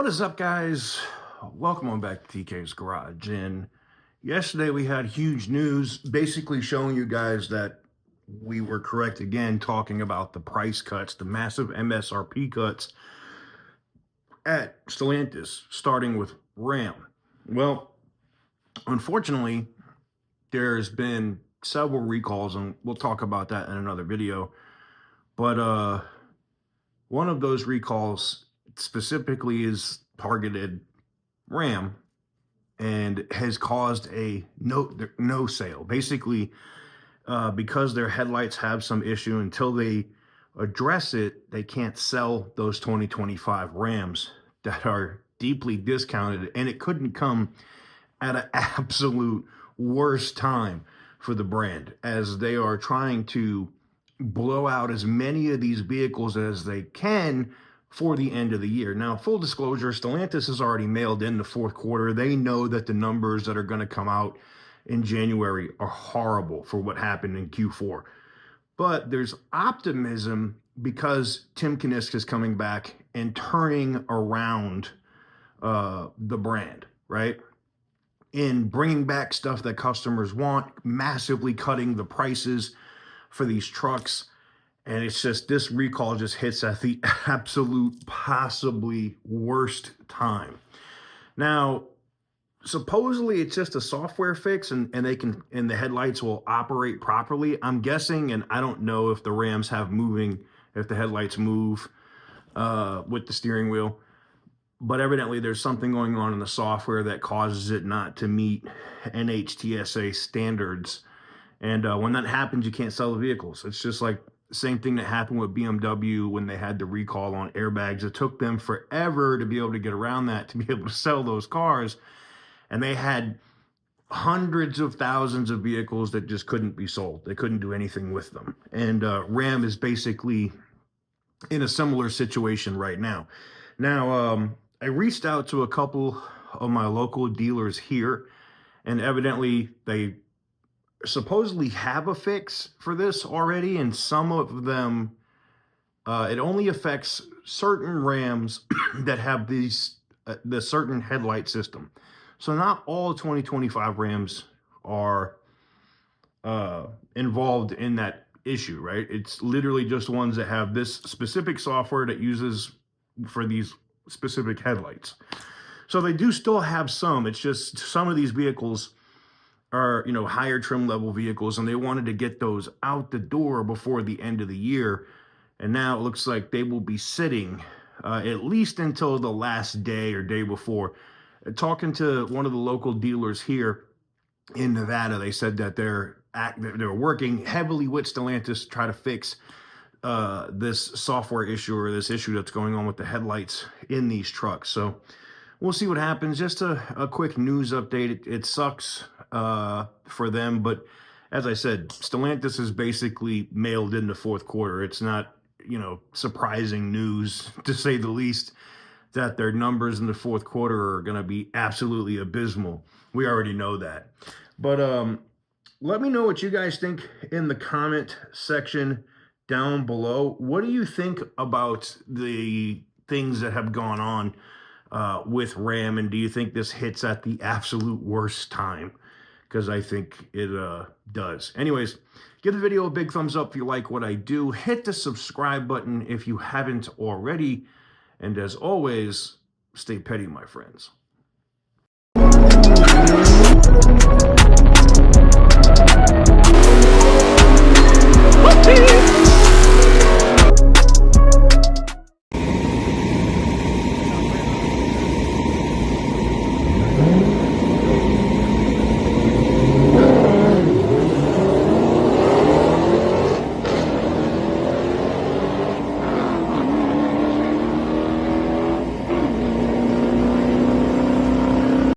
What is up, guys? Welcome on back to TK's Garage. And yesterday we had huge news basically showing you guys that we were correct again, talking about the price cuts, the massive MSRP cuts at Stellantis, starting with Ram. Well, unfortunately, there's been several recalls, and we'll talk about that in another video. But one of those recalls specifically is targeted Ram and has caused a no sale. Basically, because their headlights have some issue, until they address it, they can't sell those 2025 Rams that are deeply discounted. And it couldn't come at an absolute worst time for the brand, as they are trying to blow out as many of these vehicles as they can for the end of the year. Now, full disclosure, Stellantis has already mailed in the fourth quarter. They know that the numbers that are going to come out in January are horrible for what happened in Q4. But there's optimism because Tim Kunisk is coming back and turning around the brand, right? In bringing back stuff that customers want, massively cutting the prices for these trucks. And it's just, this recall just hits at the absolute possibly worst time. Now, supposedly it's just a software fix and the headlights will operate properly, I'm guessing. And I don't know if the Rams have if the headlights move with the steering wheel. But evidently there's something going on in the software that causes it not to meet NHTSA standards. And when that happens, you can't sell the vehicles. It's just like the same thing that happened with BMW when they had the recall on airbags. It took them forever to be able to get around that, to be able to sell those cars. And they had hundreds of thousands of vehicles that just couldn't be sold. They couldn't do anything with them. And Ram is basically in a similar situation right now. Now, I reached out to a couple of my local dealers here, and evidently they supposedly have a fix for this already, and some of them, it only affects certain Rams that have the certain headlight system. So not all 2025 Rams are involved in that issue, right? It's literally just ones that have this specific software that uses for these specific headlights. So they do still have some. It's just some of these vehicles are, higher trim level vehicles, and they wanted to get those out the door before the end of the year. And now it looks like they will be sitting at least until the last day or day before. Talking to one of the local dealers here in Nevada, they said that they're working heavily with Stellantis to try to fix this software issue, or this issue that's going on with the headlights in these trucks. So we'll see what happens. Just a quick news update. It sucks for them, but as I said, Stellantis is basically mailed in the fourth quarter. It's not, surprising news, to say the least, that their numbers in the fourth quarter are going to be absolutely abysmal. We already know that. But let me know what you guys think in the comment section down below. What do you think about the things that have gone on with Ram, and do you think this hits at the absolute worst time? Because I think it does. Anyways, give the video a big thumbs up if you like what I do. Hit the subscribe button if you haven't already. And as always, stay petty, my friends.